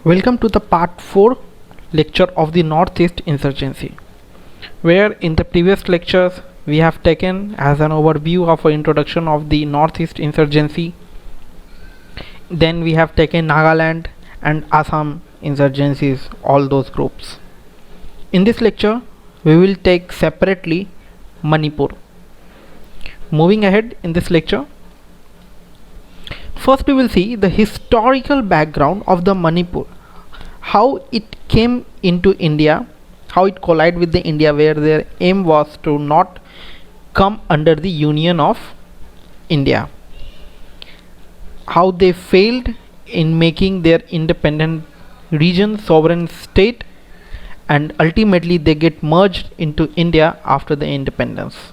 Welcome to the part 4 lecture of the Northeast Insurgency, where in the previous lectures we have taken as an overview of an introduction of the Northeast Insurgency. Then we have taken Nagaland and Assam insurgencies, all those groups. In this lecture we will take separately Manipur. Moving ahead in this lecture, first we will see the historical background of the Manipur, how it came into India, how it collided with the India, where their aim was to not come under the Union of India, how they failed in making their independent region sovereign state, and ultimately they get merged into India after the independence.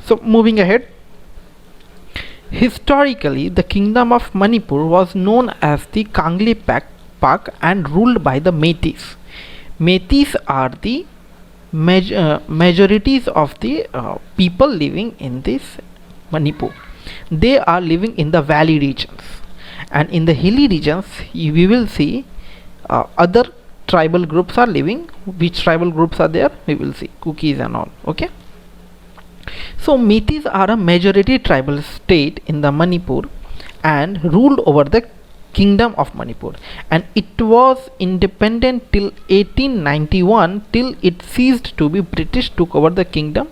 So moving ahead, historically the kingdom of Manipur was known as the Kangli Pak and ruled by the Meiteis. Meiteis are the majorities of the people living in this Manipur. They are living in the valley regions, and in the hilly regions we will see other tribal groups are living. Which tribal groups are there we will see, Kukis and all. Okay, so Meiteis are a majority tribal state in the Manipur and ruled over the kingdom of Manipur, and it was independent till 1891, till it ceased to be British took over the kingdom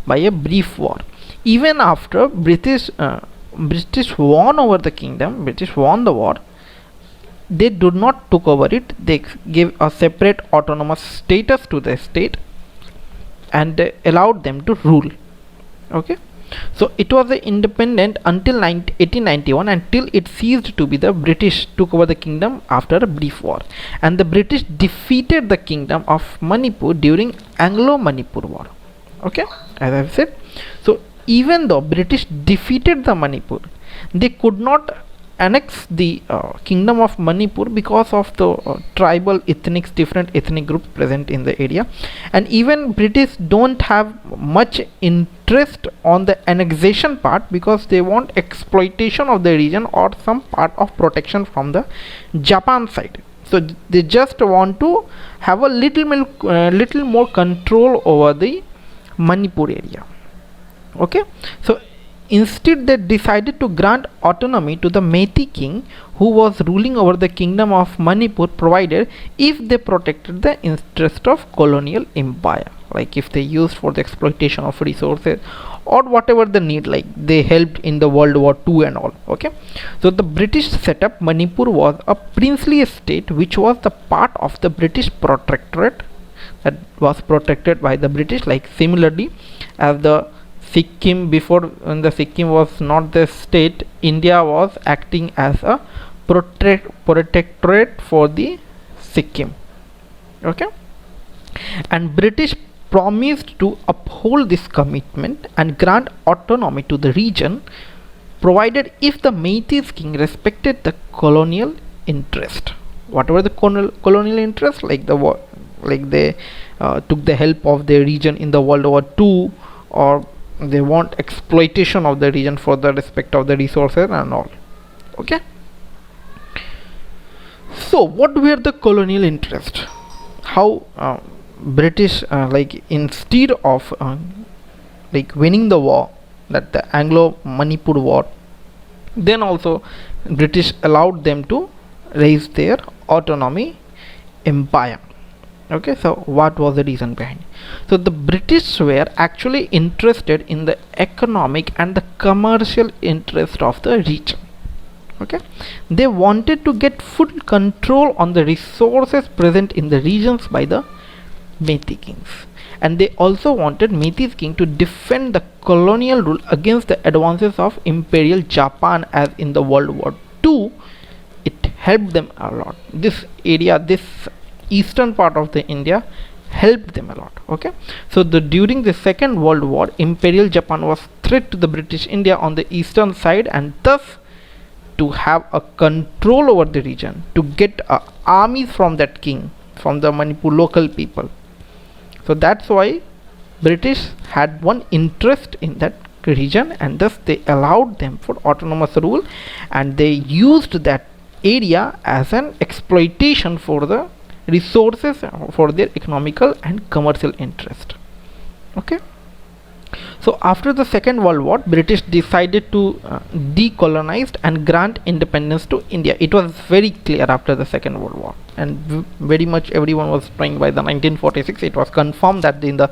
by a brief war. Even after British won over the kingdom, British won the war, they did not took over it. They gave a separate autonomous status to the state and allowed them to rule. Okay, so it was independent until 1891, until it ceased to be the British took over the kingdom after a brief war, and the British defeated the kingdom of Manipur during Anglo-Manipur War. Okay, as I've said, so even though British defeated the Manipur, they could not annex the kingdom of Manipur because of the tribal different ethnic groups present in the area, and even British don't have much interest on the annexation part because they want exploitation of the region or some part of protection from the Japan side. So they just want to have a little more control over the Manipur area. Okay, so instead they decided to grant autonomy to the Meitei king who was ruling over the kingdom of Manipur, provided if they protected the interest of colonial empire, like if they used for the exploitation of resources or whatever the need, like they helped in the World War II and all. Okay, so the British setup Manipur was a princely state which was the part of the British protectorate that was protected by the British, like similarly as the Sikkim. Before, when the Sikkim was not the state, India was acting as a protectorate for the Sikkim. Okay, and British promised to uphold this commitment and grant autonomy to the region, provided if the Meiteis king respected the colonial interest, whatever the colonial interest, like they took the help of their region in the World War II, or they want exploitation of the region for the respect of the resources and all. Okay, so what were the colonial interests? How British like instead of like winning the war, that the Anglo-Manipur War, then also British allowed them to raise their autonomy empire. Okay, so what was the reason behind it? So the British were actually interested in the economic and the commercial interest of the region. Okay, they wanted to get full control on the resources present in the regions by the Meitei kings, and they also wanted Meitei king to defend the colonial rule against the advances of Imperial Japan, as in the World War II it helped them a lot. This area, this eastern part of the India, helped them a lot. Okay, so during the Second World War, Imperial Japan was threat to the British India on the eastern side, and thus to have a control over the region, to get armies from that king, from the Manipur local people. So that's why British had one interest in that region, and thus they allowed them for autonomous rule, and they used that area as an exploitation for the resources for their economical and commercial interest. Okay. So after the Second World War, British decided to decolonize and grant independence to India. It was very clear after the Second World War, and very much everyone was praying by the 1946. It was confirmed that in the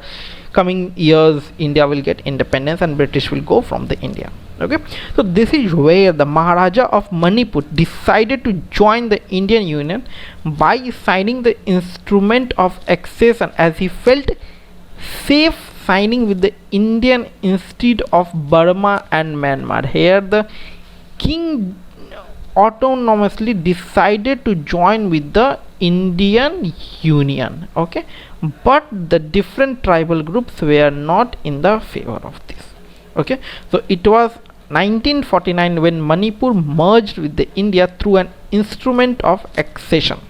coming years India will get independence and British will go from the India. Okay, so this is where the Maharaja of Manipur decided to join the Indian Union by signing the Instrument of Accession, as he felt safe signing with the Indian instead of Burma and Myanmar. Here the king autonomously decided to join with the Indian Union. Okay, but the different tribal groups were not in the favor of this. Okay, so it was 1949 when Manipur merged with the India through an instrument of accession.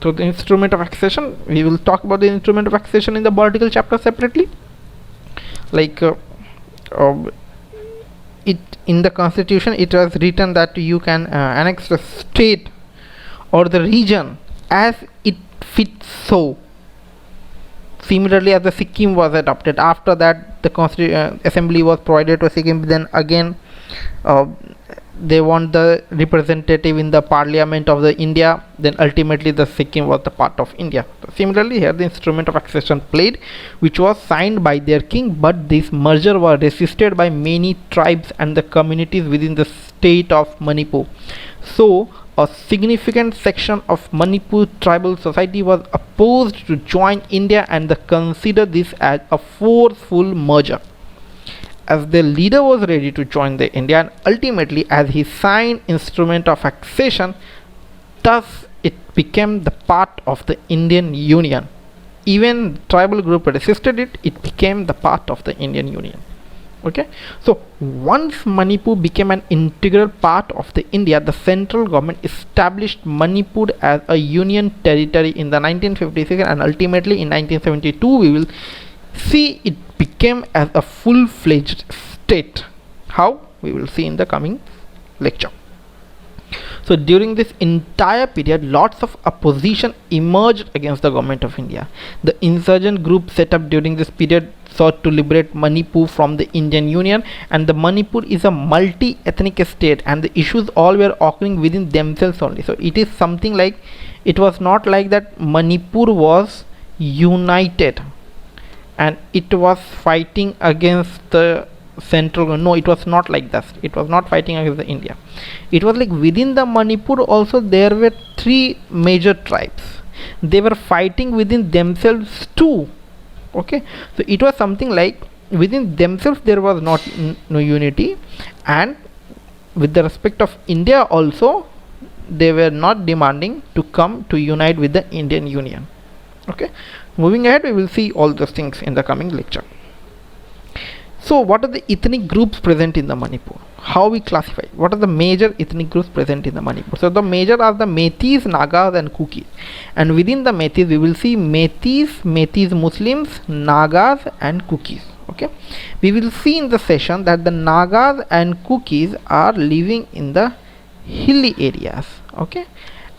So the instrument of accession, we will talk about the instrument of accession in the political chapter separately. Like it in the constitution, it was written that you can annex the state or the region as it fits so. Similarly, as the Sikkim was adopted, after that the assembly was provided to Sikkim. Then again they want the representative in the parliament of the India. Then ultimately the Sikkim was the part of India. So similarly here the instrument of accession played, which was signed by their king, but this merger was resisted by many tribes and the communities within the state of Manipur. So a significant section of Manipur tribal society was opposed to join India and they considered this as a forceful merger. As the leader was ready to join the India, and ultimately as he signed instrument of accession, thus it became the part of the Indian Union. Even tribal group resisted it, it became the part of the Indian Union. Okay, so once Manipur became an integral part of the India, the central government established Manipur as a union territory in the 1956, and ultimately in 1972 we will see it became as a full-fledged state. How? We will see in the coming lecture. So during this entire period, lots of opposition emerged against the government of India. The insurgent group set up during this period sought to liberate Manipur from the Indian Union, and the Manipur is a multi-ethnic state and the issues all were occurring within themselves only. So it is something like, it was not like that Manipur was united and it was fighting against the central. No, it was not like that. It was not fighting against the India. It was like within the Manipur also there were three major tribes. They were fighting within themselves too. Okay, so it was something like within themselves there was no unity, and with the respect of India also they were not demanding to come to unite with the Indian Union. Okay, moving ahead we will see all those things in the coming lecture. So what are the ethnic groups present in the Manipur? How we classify? What are the major ethnic groups present in the Manipur? So the major are the Meiteis, Nagas and Kukis, and within the Meiteis we will see Meiteis Muslims, Nagas and Kukis. Okay, we will see in the session that the Nagas and Kukis are living in the hilly areas. Okay,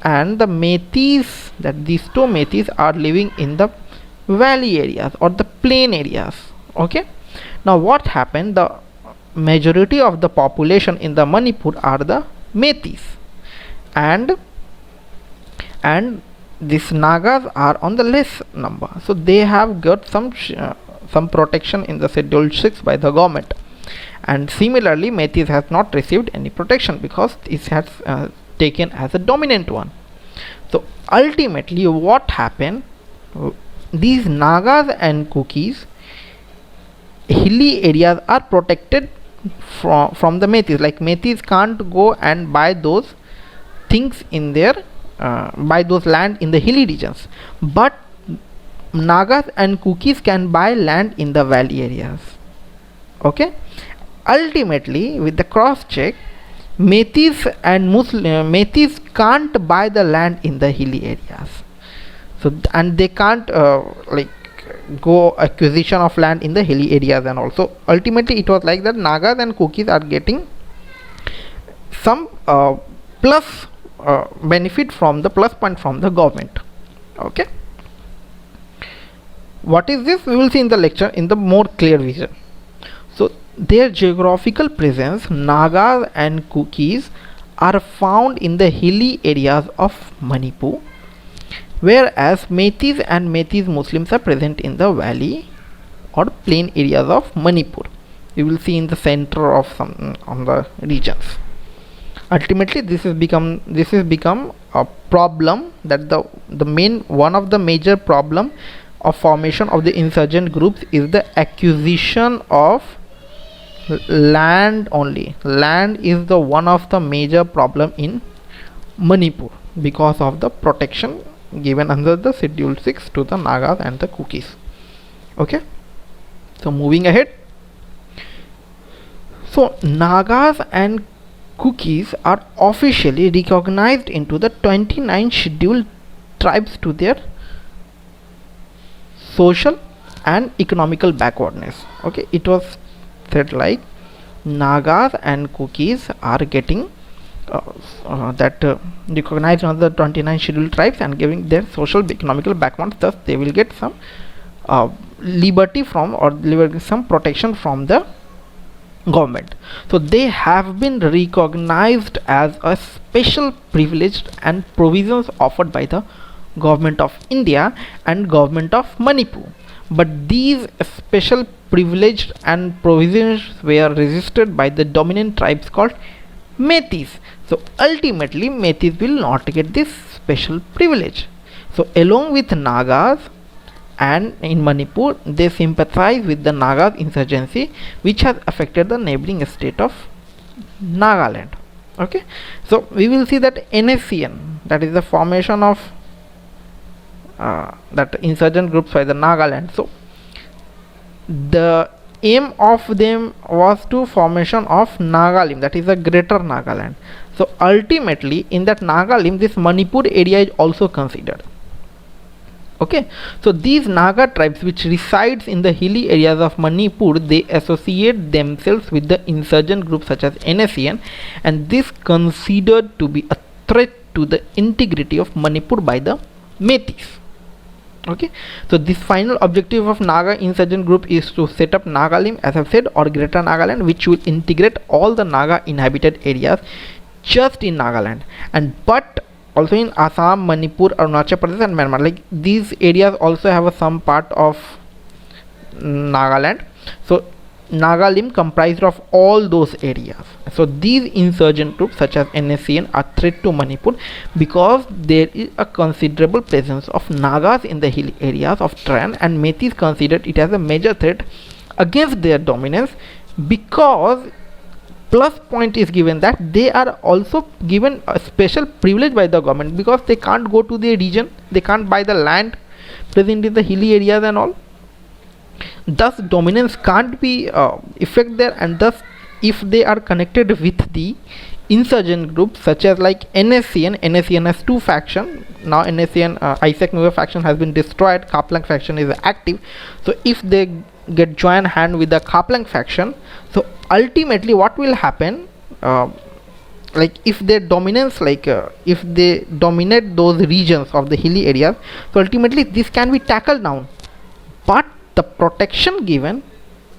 and the Meiteis, that these two Meiteis are living in the valley areas or the plain areas. Okay, now what happened? The majority of the population in the Manipur are the Meiteis, and these Nagas are on the less number, so they have got some protection in the Schedule 6 by the government, and similarly Meiteis has not received any protection because it has taken as a dominant one. So ultimately what happened, these Nagas and Kukis hilly areas are protected from the Meiteis. Like Meiteis can't go and buy those things in their buy those land in the hilly regions, but Nagas and Kukis can buy land in the valley areas. Okay, ultimately with the cross check, Meiteis and Meiteis can't buy the land in the hilly areas, so and they can't like go acquisition of land in the hilly areas, and also ultimately it was like that Nagas and Kukis are getting some plus benefit from the plus point from the government. Okay, what is this? We will see in the lecture in the more clear vision. So their geographical presence, Nagas and Kukis, are found in the hilly areas of Manipur, whereas Meiteis and Meiteis Muslims are present in the valley or plain areas of Manipur. You will see in the center of some on the regions. Ultimately, this has become a problem, that the main one of the major problem of formation of the insurgent groups is the acquisition of land only. Land is the one of the major problem in Manipur because of the protection given under the Schedule 6 to the Nagas and the Kukis. Okay, so moving ahead. So Nagas and Kukis are officially recognized into the 29 scheduled tribes to their social and economical backwardness. Okay, it was said like Nagas and Kukis are getting recognized on the 29 scheduled tribes and giving their social economical background, thus they will get some liberty from, or some protection from the government. So they have been recognized as a special privilege and provisions offered by the government of India and government of Manipur, but these special privileged and provisions were resisted by the dominant tribes called Meiteis. So ultimately Meiteis will not get this special privilege. So along with Nagas and in Manipur, they sympathize with the Nagas insurgency, which has affected the neighboring state of Nagaland. Okay, so we will see that NACN, that is the formation of that insurgent groups by the Nagaland. So the aim of them was to formation of Nagalim, that is a greater Nagaland. So ultimately in that Nagalim, this Manipur area is also considered. Okay, so these Naga tribes which resides in the hilly areas of Manipur, they associate themselves with the insurgent groups such as NACN, and this considered to be a threat to the integrity of Manipur by the Meiteis. Okay, so this final objective of Naga insurgent group is to set up Nagalim, as I've said, or Greater Nagaland, which will integrate all the Naga inhabited areas just in Nagaland, and but also in Assam, Manipur, Arunachal Pradesh and Myanmar. Like these areas also have some part of Nagaland. So Nagalim comprised of all those areas. So these insurgent groups such as NACN are threat to Manipur because there is a considerable presence of Nagas in the hilly areas of Tran, and Meiteis considered it as a major threat against their dominance, because plus point is given that they are also given a special privilege by the government, because they can't go to the region, they can't buy the land present in the hilly areas and all. Thus dominance can't be effect there, and thus if they are connected with the insurgent groups such as like NACN has two factions now. NACN Isaac Nuver faction has been destroyed, Kaplang faction is active. So if they get joined hand with the Kaplang faction, so ultimately what will happen, like if their dominance, like if they dominate those regions of the hilly areas, so ultimately this can be tackled down, but the protection given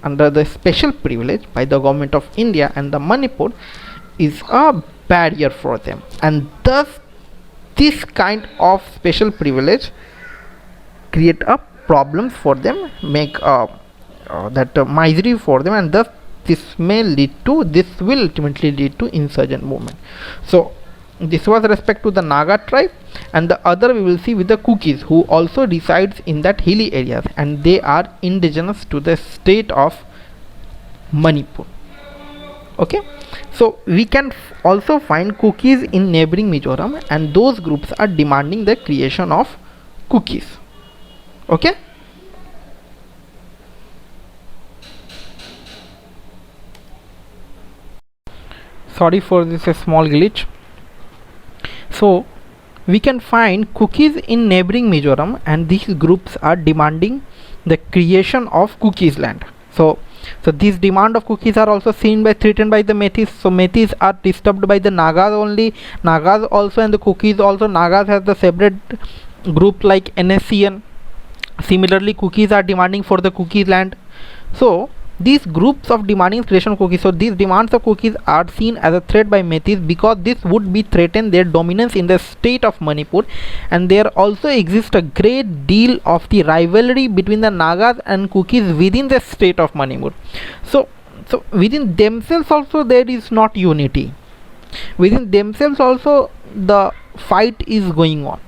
under the special privilege by the government of India and the Manipur is a barrier for them, and thus this kind of special privilege create a problem for them, make that misery for them, and thus this will ultimately lead to insurgent movement. So this was respect to the Naga tribe, and the other we will see with the Kukis, who also resides in that hilly areas, and they are indigenous to the state of Manipur. Okay, so we can also find Kukis in neighboring Mizoram, and those groups are demanding the creation of Kukis. Okay, sorry for this small glitch. So we can find Kukis in neighboring Mizoram, and these groups are demanding the creation of Kukis land. So So these demand of Kukis are also seen by threatened by the Meiteis. So Meiteis are disturbed by the Nagas only, Nagas also, and the Kukis also. Nagas has the separate group like NSCN. Similarly, Kukis are demanding for the Kuki land. So these groups of demanding creation of Kukis, so these demands of Kukis are seen as a threat by Meiteis because this would be threaten their dominance in the state of Manipur, and there also exists a great deal of the rivalry between the Nagas and Kukis within the state of Manipur. So within themselves also there is not unity. Within themselves also the fight is going on.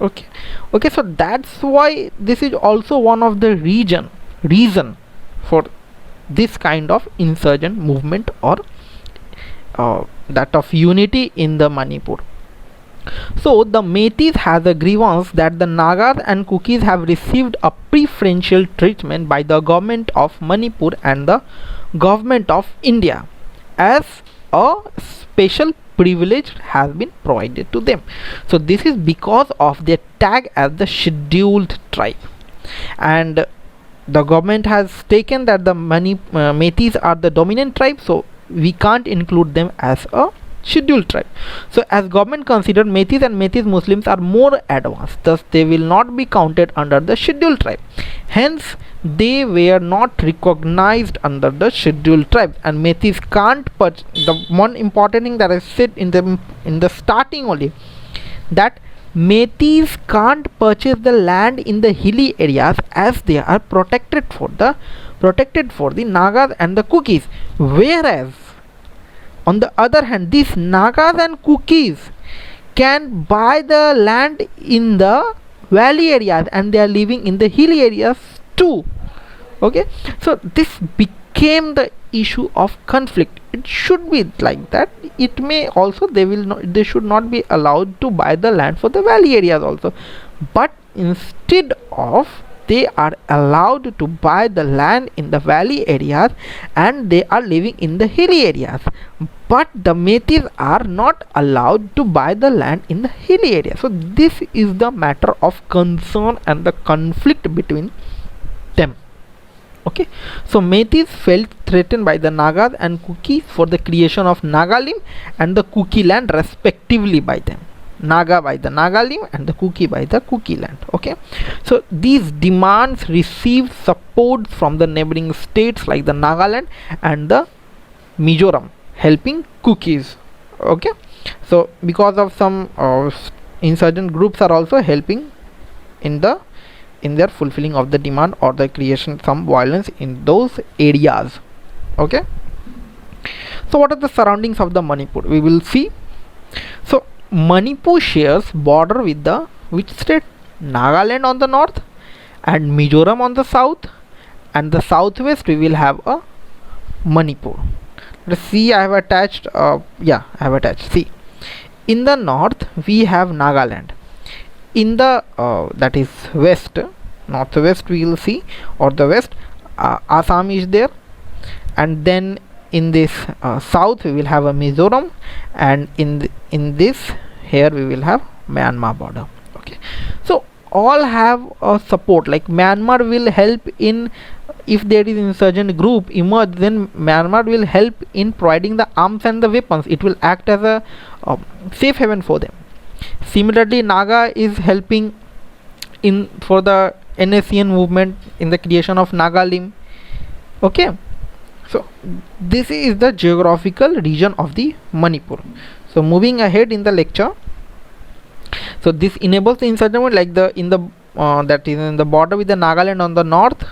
Okay, so that's why this is also one of the reason for this kind of insurgent movement, or that of unity in the Manipur. So the Meiteis has a grievance that the Nagas and Kukis have received a preferential treatment by the government of Manipur and the government of India, as a special privilege has been provided to them. So this is because of their tag as the scheduled tribe, and the government has taken that the Meiteis are the dominant tribe, so we can't include them as a scheduled tribe. So as government considered Meiteis and Meiteis Muslims are more advanced, thus they will not be counted under the scheduled tribe. Hence they were not recognized under the scheduled tribe, and Meiteis can't purchase. The one important thing that I said in the starting only, that Meiteis can't purchase the land in the hilly areas as they are protected for the Nagas and the Kukis, whereas on the other hand these Nagas and Kukis can buy the land in the valley areas and they are living in the hilly areas too. Okay, so this became the issue of conflict. It should be like that. It may also, they should not be allowed to buy the land for the valley areas also, but instead of, they are allowed to buy the land in the valley areas and they are living in the hilly areas, but the Meiteis are not allowed to buy the land in the hilly area. So this is the matter of concern and the conflict between them. Okay, so Meiteis felt threatened by the Nagas and Kukis for the creation of Nagalim and the Kuki land respectively by them. Naga by the Nagalim and the Kuki by the Kuki land. Okay, so these demands received support from the neighboring states like the Nagaland and the Mizoram, helping Kukis. Okay, so because of some insurgent groups are also helping in their fulfilling of the demand or the creation some violence in those areas. Okay, so what are the surroundings of the Manipur? We will see. So Manipur shares border with the which state? Nagaland on the north and Mizoram on the south, and the southwest we will have a Manipur. Let's see, I have attached I have attached. See, in the north we have Nagaland. In the that is west, northwest we will see, or the west, Assam is there, and then in this south we will have a Mizoram, and in this here we will have Myanmar border. Okay, so all have a support, like Myanmar will help in, if there is insurgent group emerge, then Myanmar will help in providing the arms and the weapons. It will act as a safe haven for them. Similarly, Naga is helping in for the NSCN movement in the creation of Nagalim. Okay, so this is the geographical region of the Manipur. So moving ahead in the lecture, so this enables the insurgent like that is in the border with the Nagaland on the north,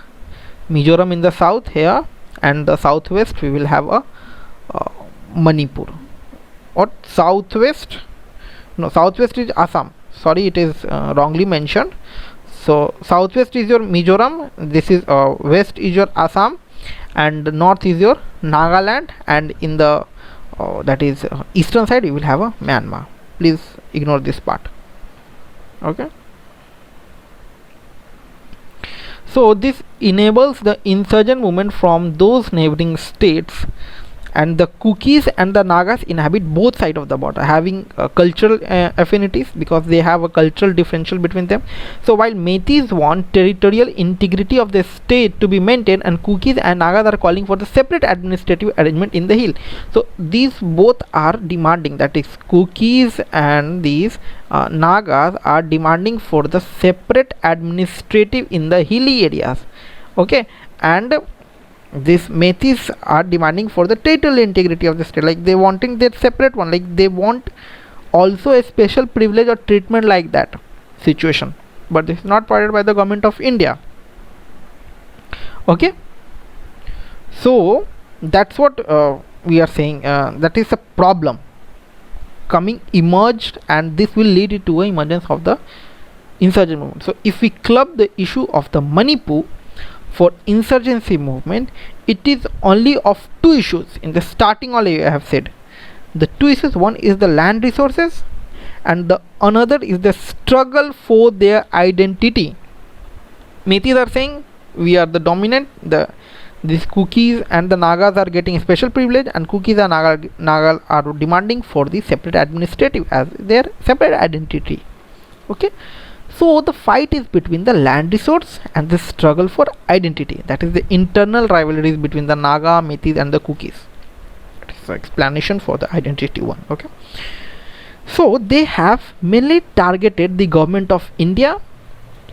Mizoram in the south here, and the southwest we will have a Manipur. Or southwest? No, southwest is Assam. Sorry, it is wrongly mentioned. So southwest is your Mizoram, this is west is your Assam, and north is your Nagaland, and in the that is eastern side we will have a Myanmar. Please ignore this part. Okay, so this enables the insurgent movement from those neighboring states and the Kukis and the Nagas inhabit both sides of the border, having cultural affinities because they have a cultural differential between them. So while Meiteis want territorial integrity of the state to be maintained, and Kukis and Nagas are calling for the separate administrative arrangement in the hill. So these both are demanding, that is Kukis and these Nagas are demanding for the separate administrative in the hilly areas. Okay, and these Meiteis are demanding for the territorial integrity of the state, like they wanting their separate one, like they want also a special privilege or treatment like that situation, but this is not provided by the government of India. Okay, so that's what we are saying, that is a problem coming emerged, and this will lead to an emergence of the insurgent movement. So if we club the issue of the Manipur for insurgency movement, it is only of two issues. In the starting only I have said the two issues, one is the land resources and the another is the struggle for their identity. Meiteis are saying we are the dominant, these Kukis and the Nagas are getting special privilege, and Kukis and Naga are demanding for the separate administrative as their separate identity. Okay, so the fight is between the land resource and the struggle for identity, that is the internal rivalries between the Naga, Meiteis and the Kukis. That is the explanation for the identity one. Okay, so they have mainly targeted the government of India,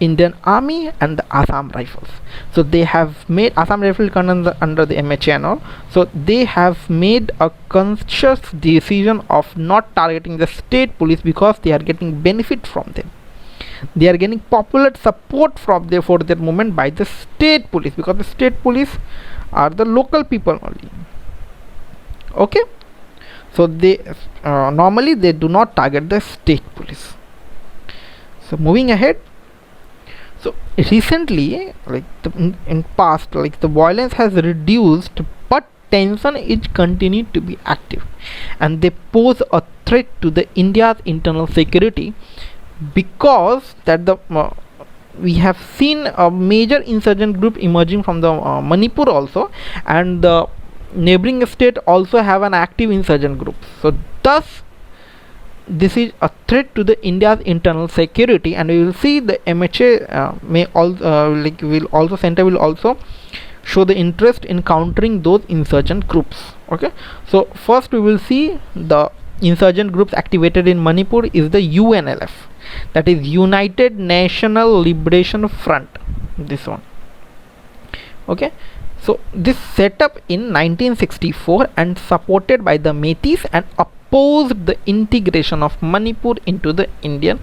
Indian Army and the Assam Rifles. So they have made Assam Rifles under the MHA and all, so they have made a conscious decision of not targeting the state police because they are getting benefit from them. They are getting popular support from their for their movement by the state police, because the state police are the local people only. Okay, so they normally they do not target the state police. So moving ahead, so recently, like in past, like the violence has reduced, but tension is continued to be active, and they pose a threat to the India's internal security, because that the we have seen a major insurgent group emerging from the Manipur also, and the neighboring state also have an active insurgent group. So thus this is a threat to the India's internal security, and we will see the MHA may also center will also show the interest in countering those insurgent groups. Okay, so first we will see the insurgent groups activated in Manipur is the UNLF, that is United National Liberation Front, this one. Okay, so this set up in 1964 and supported by the Meiteis and opposed the integration of Manipur into the Indian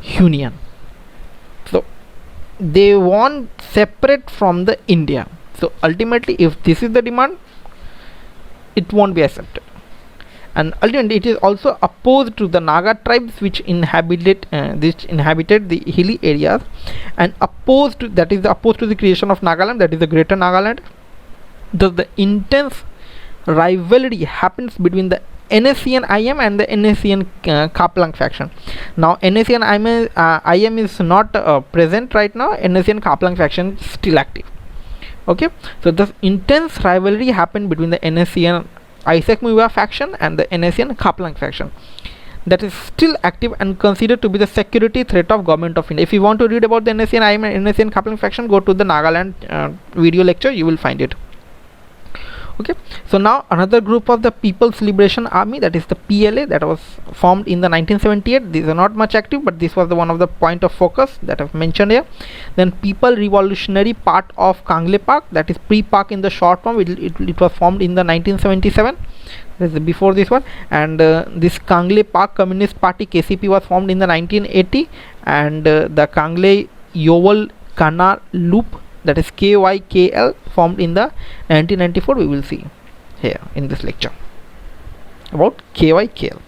Union. So they want separate from the India. So ultimately, if this is the demand, it won't be accepted. And ultimately it is also opposed to the Naga tribes which inhabited the hilly areas, and opposed to the creation of Nagaland, that is the greater Nagaland. Thus the intense rivalry happens between the NSCN IM and the NSCN Kaplang faction. Now NSCN IM is not present right now. NSCN Kaplang faction is still active. Okay, so the intense rivalry happened between the NSCN Isaac Muiwa faction and the NSCN Kaplang faction, that is still active and considered to be the security threat of government of India. If you want to read about the NSCN IM and NSCN Kaplang faction, go to the Nagaland video lecture, you will find it. Okay, so now another group of the People's Liberation Army, that is the PLA, that was formed in the 1978. These are not much active, but this was the one of the point of focus that I've mentioned here. Then People Revolutionary Part of Kangle Park, that is pre-Park in the short form. It was formed in the 1977. This is before this one. And this Kangle Park Communist Party KCP was formed in the 1980, and the Kangle Yoval Kana Loop, that is KYKL, formed in the 1994. We will see here in this lecture about KYKL.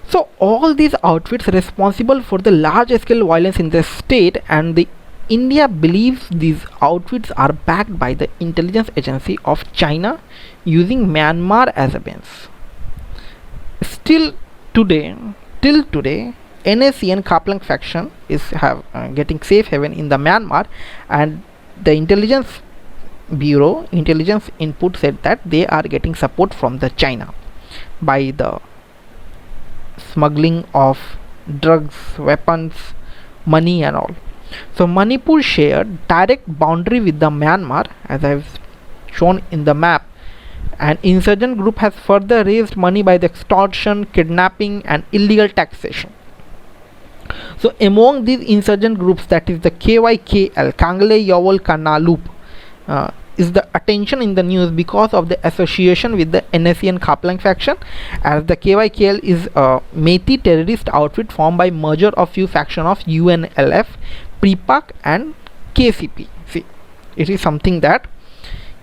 So all these outfits responsible for the large scale violence in the state, and the India believes these outfits are backed by the intelligence agency of China using Myanmar as a base. Till today, NSCN Kaplang faction is getting safe haven in the Myanmar, and the intelligence Bureau intelligence input said that they are getting support from the China by the smuggling of drugs, weapons, money and all. So Manipur shared direct boundary with the Myanmar, as I've shown in the map. An insurgent group has further raised money by the extortion, kidnapping and illegal taxation. So among these insurgent groups, that is the KYKL, Kangle Yawol Kana Loop, is the attention in the news because of the association with the NSE and Khaplang faction, as the KYKL is a Meiteis terrorist outfit formed by merger of few factions of UNLF, PRIPAC and KCP. See, it is something that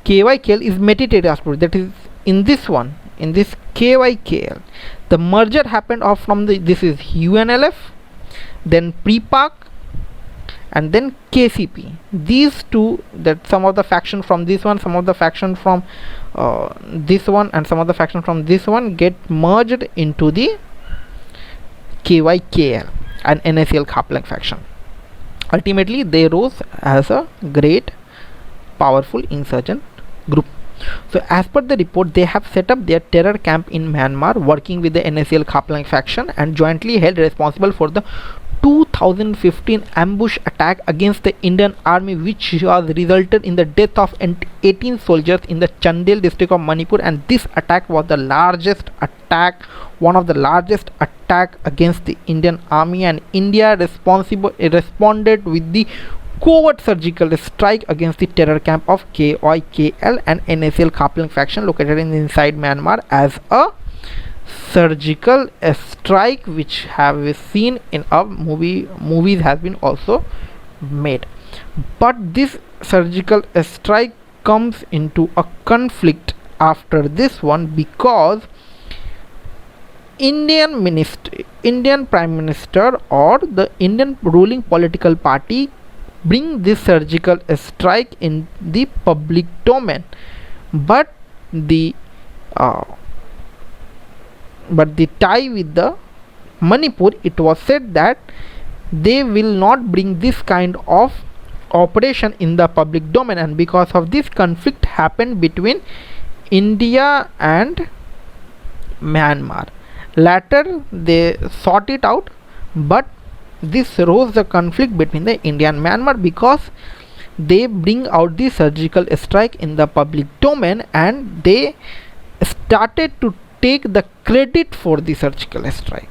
KYKL is Meiteis terrorist outfit, that is in this one, in this KYKL, the merger happened off from the, this is UNLF, then PRIPAC and then KCP. These two, that some of the faction from this one, some of the faction from this one and some of the faction from this one get merged into the KYKL and NSL Khaplang faction. Ultimately they rose as a great powerful insurgent group. So as per the report, they have set up their terror camp in Myanmar, working with the NSL Khaplang faction and jointly held responsible for the 2015 ambush attack against the Indian Army, which was resulted in the death of 18 soldiers in the Chandel district of Manipur. And this attack was the largest attack, one of the largest attack against the Indian Army, and India responded with the covert surgical strike against the terror camp of KYKL and NSL Khaplang faction located inside Myanmar as a surgical strike, which have seen in a movies has been also made. But this surgical strike comes into a conflict after this one, because Indian Prime Minister or the Indian ruling political party bring this surgical strike in the public domain, but the tie with the Manipur, it was said that they will not bring this kind of operation in the public domain, and because of this conflict happened between India and Myanmar. Later they sought it out, but this rose the conflict between the India and Myanmar because they bring out the surgical strike in the public domain and they started to take the credit for the surgical strike.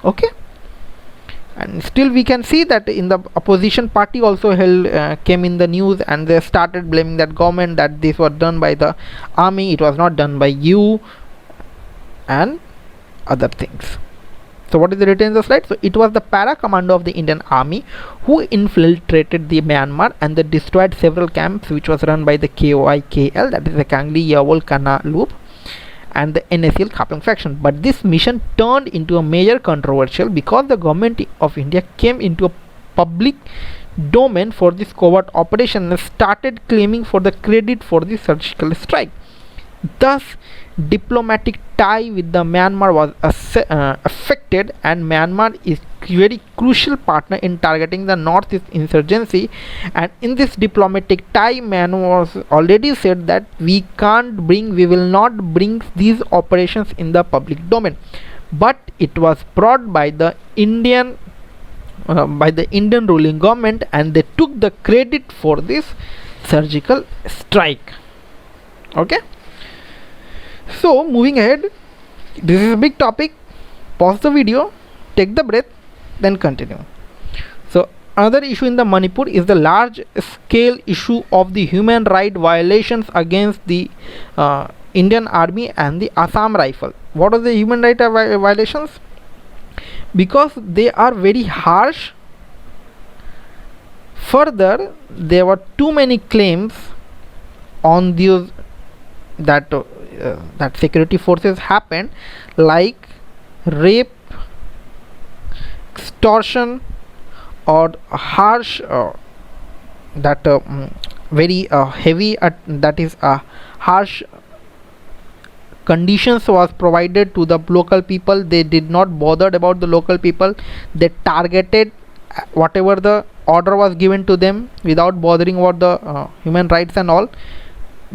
Okay, and still we can see that in the opposition party also came in the news, and they started blaming that government that this was done by the army, it was not done by you, and other things. So what is the written in the slide? So it was the para commander of the Indian Army who infiltrated the Myanmar and they destroyed several camps which was run by the KYKL, that is the Kangli Yawol Kana Loop, and the NSL Khaplang faction. But this mission turned into a major controversial because the government of India came into a public domain for this covert operation and started claiming for the credit for the surgical strike. Thus diplomatic tie with the Myanmar was affected, and Myanmar is very crucial partner in targeting the Northeast insurgency. And in this diplomatic tie, Myanmar was already said that we will not bring these operations in the public domain, but it was brought by the Indian ruling government, and they took the credit for this surgical strike. Okay, so moving ahead, this is a big topic. Pause the video, take the breath, then continue. So another issue in the Manipur is the large scale issue of the human right violations against the Indian Army and the Assam Rifle. What are the human right violations? Because they are very harsh. Further, there were too many claims on these that security forces happened, like rape, extortion, or harsh very heavy that is harsh conditions was provided to the local people. They did not bother about the local people. They targeted whatever the order was given to them without bothering about the human rights and all.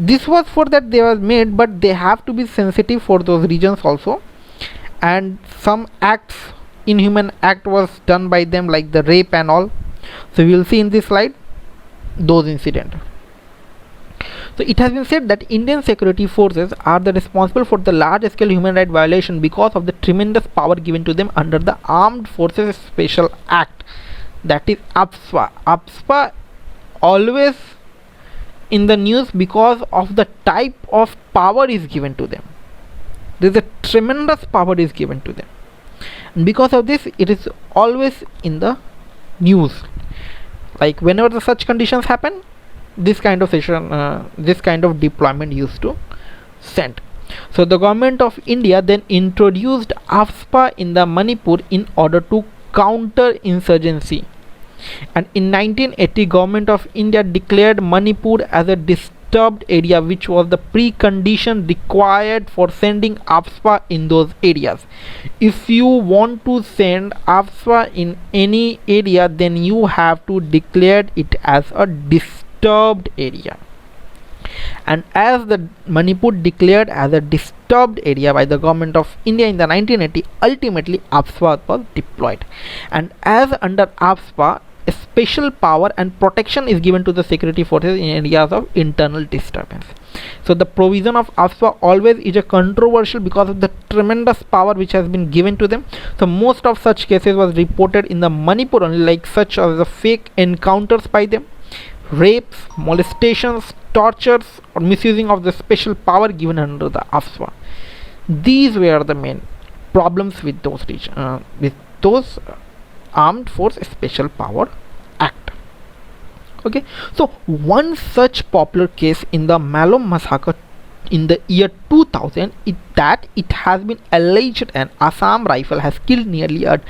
this was for that they were made, but they have to be sensitive for those regions also. And some acts, inhuman act was done by them, like the rape and all. So we will see in this slide those incidents. So it has been said that Indian security forces are the responsible for the large scale human rights violation because of the tremendous power given to them under the Armed Forces Special Act, that is AFSPA. AFSPA always in the news because of the type of power is given to them. There is a tremendous power is given to them, and because of this it is always in the news. Like whenever the such conditions happen, this kind of session, this kind of deployment used to send. So the government of India then introduced AFSPA in the Manipur in order to counter insurgency. And in 1980, government of India declared Manipur as a disturbed area, which was the precondition required for sending AFSPA in those areas. If you want to send AFSPA in any area, then you have to declare it as a disturbed area. And as the Manipur declared as a disturbed area by the government of India in the 1980, ultimately AFSPA was deployed. And as under AFSPA, a special power and protection is given to the security forces in areas of internal disturbance. So the provision of AFSPA always is a controversial because of the tremendous power which has been given to them. So most of such cases was reported in the Manipur only, like such as the fake encounters by them, rapes, molestations, tortures, or misusing of the special power given under the AFSPA. These were the main problems with those Armed Force Special Power Act. Okay, so one such popular case in the Malom massacre in the year 2000 is that it has been alleged an Assam rifle has killed nearly a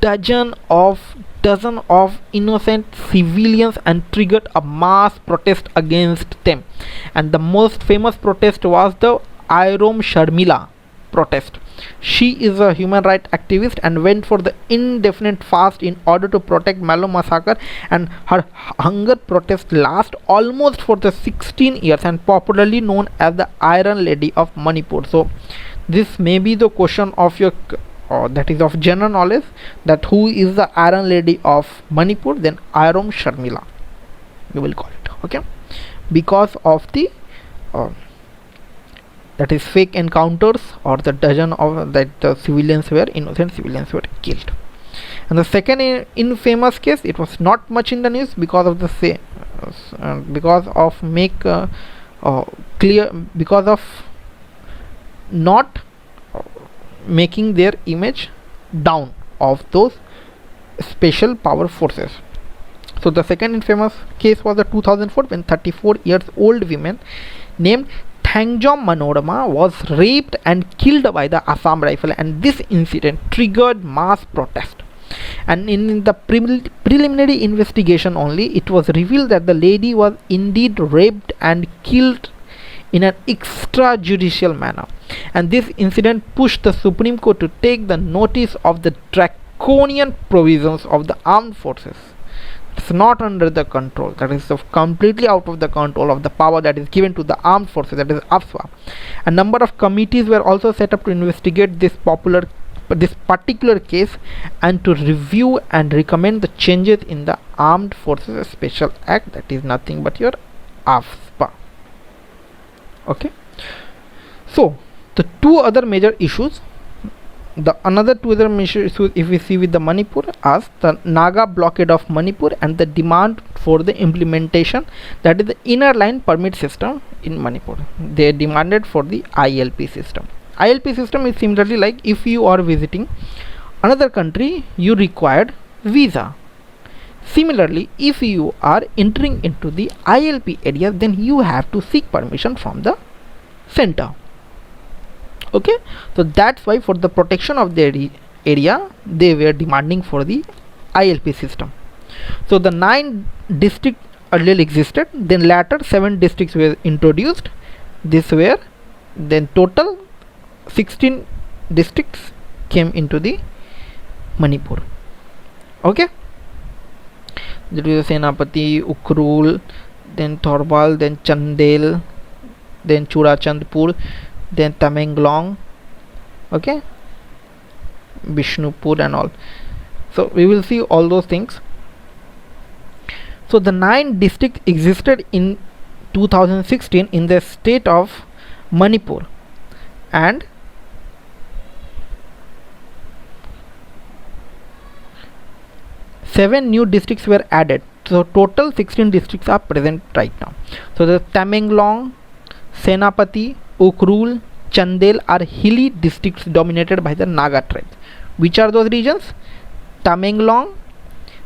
dozen of innocent civilians and triggered a mass protest against them. And the most famous protest was the Irom Sharmila protest. She is a human rights activist and went for the indefinite fast in order to protect Malom massacre, and her hunger protest lasted almost for the 16 years and popularly known as the Iron Lady of Manipur. So this may be the question of your that is of general knowledge, that who is the Iron Lady of Manipur? Then Irom Sharmila we will call it. Okay, because of the that is fake encounters, or the dozen of that the civilians were innocent civilians were killed. And the second infamous case, it was not much in the news because of the because of because of not making their image down of those special power forces. So the second infamous case was the 2004 when 34 years old woman named Thangjom Manorama was raped and killed by the Assam rifle, and this incident triggered mass protest. And in the preliminary investigation only, it was revealed that the lady was indeed raped and killed in an extrajudicial manner. And this incident pushed the Supreme Court to take the notice of the draconian provisions of the armed forces. It's not under the control, that is completely out of the control of the power that is given to the armed forces, that is AFSPA. A number of committees were also set up to investigate this particular case and to review and recommend the changes in the Armed Forces Special Act, that is nothing but your AFSPA. Okay, so the two other major issues, another two other major issues if we see with the Manipur, as the Naga blockade of Manipur and the demand for the implementation, that is the inner line permit system in Manipur. They demanded for the ILP system. ILP system is similarly like if you are visiting another country, you required visa. Similarly, if you are entering into the ILP area, then you have to seek permission from the center. Okay, so that's why for the protection of their area, they were demanding for the ILP system. So the 9 districts earlier existed, then later 7 districts were introduced. This were then total 16 districts came into the Manipur. Okay, there is Senapati, Ukrul, then Thorbal, then Chandel, then Churachandpur, then Tamenglong, okay, Bishnupur and all. So we will see all those things. So the 9 districts existed in 2016 in the state of Manipur, and seven new districts were added. So total 16 districts are present right now. So the Tamenglong, Senapati, Ukhrul, Chandel are hilly districts dominated by the Naga tribe. Which are those regions? Tamenglong,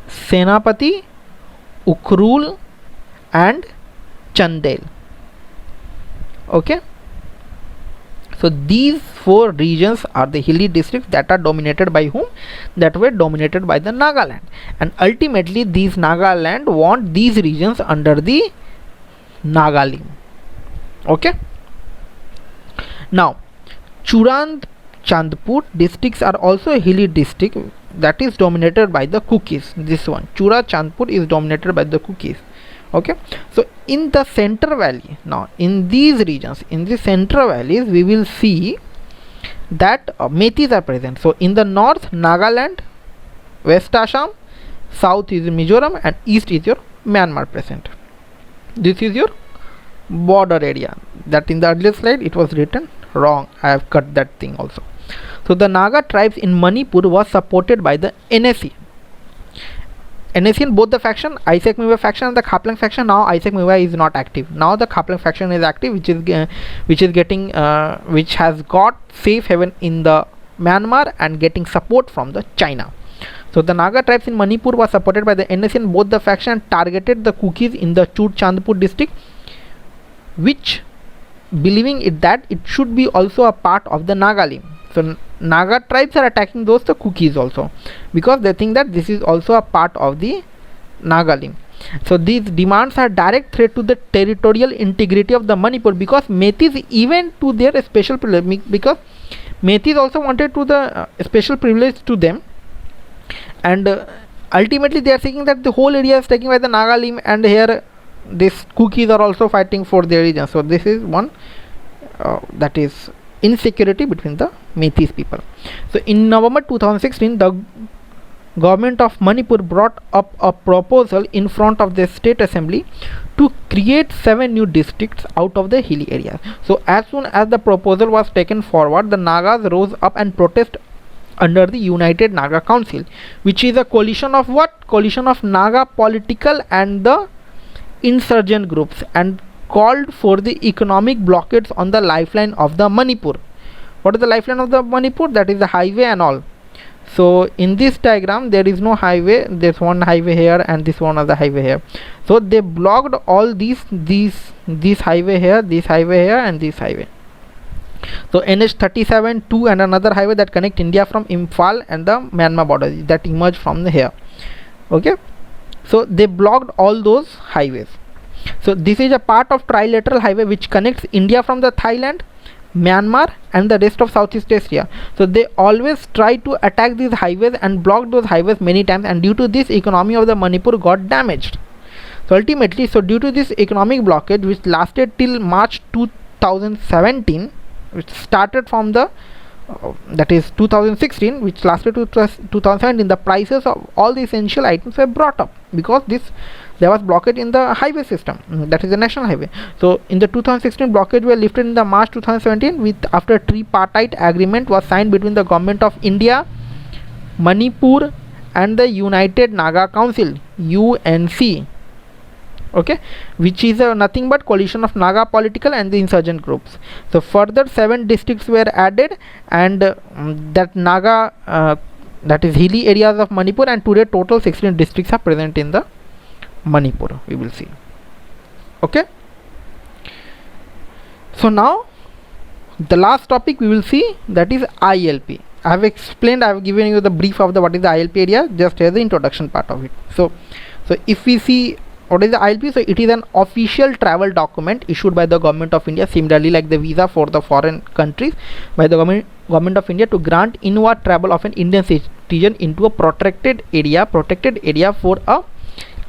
Senapati, Ukhrul and Chandel. Okay, so these 4 regions are the hilly districts that are dominated by whom? That were dominated by the Nagaland, and ultimately these Nagaland want these regions under the Nagalim. Okay, now Chandpur districts are also a hilly district that is dominated by the Kukis. This one, Chandpur, is dominated by the Kukis. Okay, so in the center valley, now in these regions, in the central valleys, we will see that Meiteis are present. So in the north, Nagaland, west Assam, south is Mizoram, and east is your Myanmar present. This is your border area. That in the earlier slide it was written wrong. I have cut that thing also. So the Naga tribes in Manipur was supported by the NSC. NSC in both the faction, Isaac Miwa faction and the Khaplang faction. Now Isaac Miwa is not active. Now the Khaplang faction is active, which has got safe haven in the Myanmar and getting support from the China. So the Naga tribes in Manipur was supported by the NSC in both the faction and targeted the Kukis in the Chandpur district, which believing that it should be also a part of the Nagalim. So Naga tribes are attacking the Kukis also, because they think that this is also a part of the Nagalim. So these demands are direct threat to the territorial integrity of the Manipur, because Meiteis even to their special privilege, because Meiteis also wanted to the special privilege to them, and ultimately they are saying that the whole area is taken by the Nagalim, and here these Kukis are also fighting for their region. So this is one that is insecurity between the Meiteis people. So in November 2016, the government of Manipur brought up a proposal in front of the state assembly to create 7 new districts out of the hilly areas. So as soon as the proposal was taken forward, the Nagas rose up and protest under the United Naga Council, which is a coalition of what? Coalition of Naga political and the insurgent groups, and called for the economic blockades on the lifeline of the Manipur. What is the lifeline of the Manipur? That is the highway and all. So in this diagram there is no highway. There's one highway here and this one other highway here. So they blocked all these highway here, this highway here, and this highway. So NH37 2 and another highway that connect India from Imphal and the Myanmar border that emerge from the here. Okay, so they blocked all those highways. So this is a part of trilateral highway which connects India from the Thailand, Myanmar and the rest of Southeast Asia. So they always try to attack these highways and block those highways many times, and due to this economy of the Manipur got damaged. So ultimately, so due to this economic blockage which lasted till March 2017, which started from the that is 2016, which lasted to 2017, the prices of all the essential items were brought up because there was blockage in the highway system, that is the national highway. So in the 2016 blockage were lifted in the March 2017 with after a tripartite agreement was signed between the government of India, Manipur and the United Naga Council, UNC. Okay, which is nothing but coalition of Naga political and the insurgent groups. So further 7 districts were added, and that Naga that is hilly areas of Manipur, and today total 16 districts are present in the Manipur, we will see. Okay, so now the last topic we will see, that is ILP. I have explained, I have given you the brief of the what is the ILP area, just here the introduction part of it. So if we see what is the ILP, so it is an official travel document issued by the government of India, similarly like the visa for the foreign countries, by the government of India to grant inward travel of an Indian citizen into a protected area for a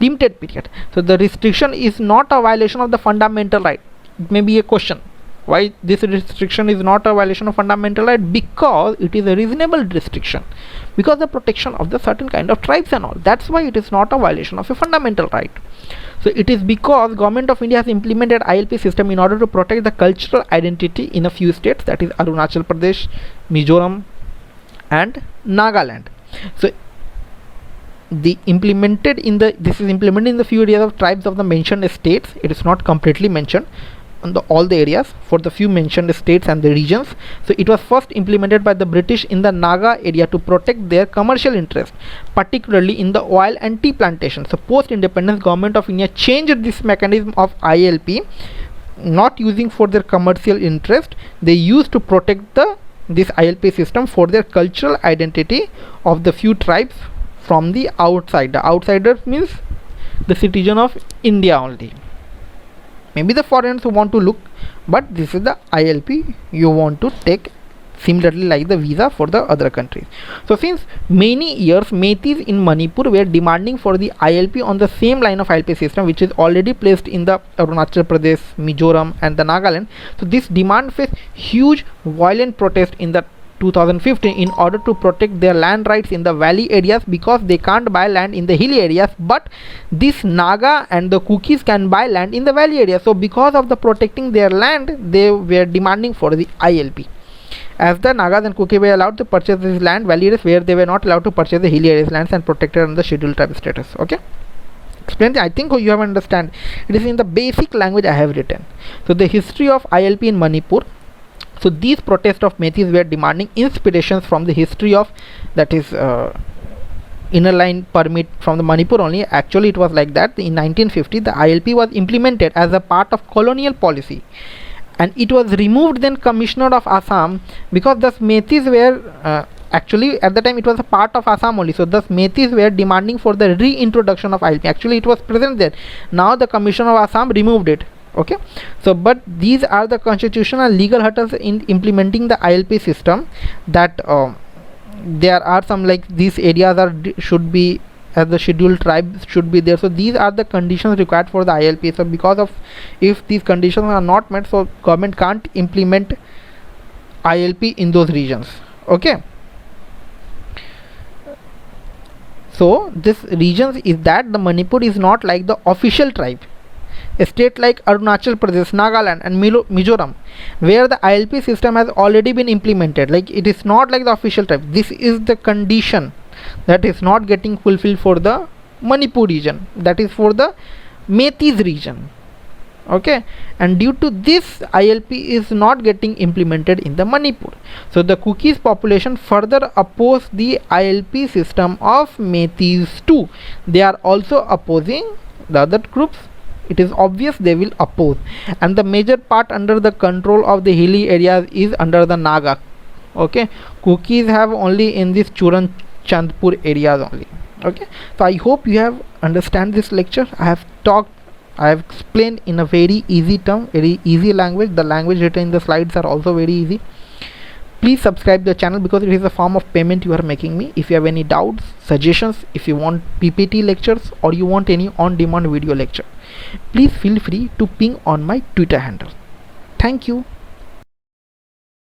limited period. So the restriction is not a violation of the fundamental right. It may be a question Why this restriction is not a violation of fundamental right? Because it is a reasonable restriction, because the protection of the certain kind of tribes and all. That's why it is not a violation of a fundamental right. So it is because Government of India has implemented ILP system in order to protect the cultural identity in a few states, that is Arunachal Pradesh, Mizoram and Nagaland. So this is implemented in the few areas of tribes of the mentioned states. It is not completely mentioned on all the areas, for the few mentioned states and the regions. So it was first implemented by the British in the Naga area to protect their commercial interest, particularly in the oil and tea plantations. So post independence, Government of India changed this mechanism of ILP, not using for their commercial interest. They used to protect this ILP system for their cultural identity of the few tribes from the outside. The outsider means the citizen of India only. Maybe the foreigners who want to look, but this is the ILP you want to take, similarly like the visa for the other countries. So since many years, Meiteis in Manipur were demanding for the ILP on the same line of ILP system which is already placed in the Arunachal Pradesh, Mizoram and the Nagaland. So this demand faced huge violent protest in the 2015 in order to protect their land rights in the valley areas, because they can't buy land in the hilly areas, but this Naga and the Kukis can buy land in the valley areas. So because of the protecting their land, they were demanding for the ILP, as the Nagas and Kukis were allowed to purchase this land valley areas, where they were not allowed to purchase the hilly areas lands and protected under the scheduled tribe status. Okay, explain. I think you have understand. It is in the basic language I have written. So the history of ILP in Manipur. So these protests of Meiteis were demanding inspirations from the history of, that is inner line permit from the Manipur only. Actually it was like that. In 1950 the ILP was implemented as a part of colonial policy, and it was removed then Commissioner of Assam, because thus Meiteis were actually at the time it was a part of Assam only. So thus Meiteis were demanding for the reintroduction of ILP. Actually it was present there. Now the Commissioner of Assam removed it. Okay, so but these are the constitutional legal hurdles in implementing the ILP system, that there are some, like these areas are should be as the scheduled tribes should be there. So these are the conditions required for the ILP. So because of, if these conditions are not met, so government can't implement ILP in those regions. Okay, so this regions is that the Manipur is not like the official tribe. A state like Arunachal Pradesh, Nagaland and Mizoram, where the ILP system has already been implemented, like it is not like the official tribe. This is the condition that is not getting fulfilled for the Manipur region, that is for the Meiteis region. Okay, and due to this ILP is not getting implemented in the Manipur. So the Kukis population further oppose the ILP system of Meiteis too. They are also opposing the other groups. It is obvious they will oppose, and the major part under the control of the hilly areas is under the Naga. Okay, Kukis have only in this Churan Chandpur areas only. Okay, so I hope you have understand this lecture. I have explained in a very easy term, very easy language. The language written in the slides are also very easy. Please subscribe the channel, because it is a form of payment you are making me. If you have any doubts, suggestions, if you want PPT lectures or you want any on-demand video lecture, please feel free to ping on my Twitter handle. Thank you.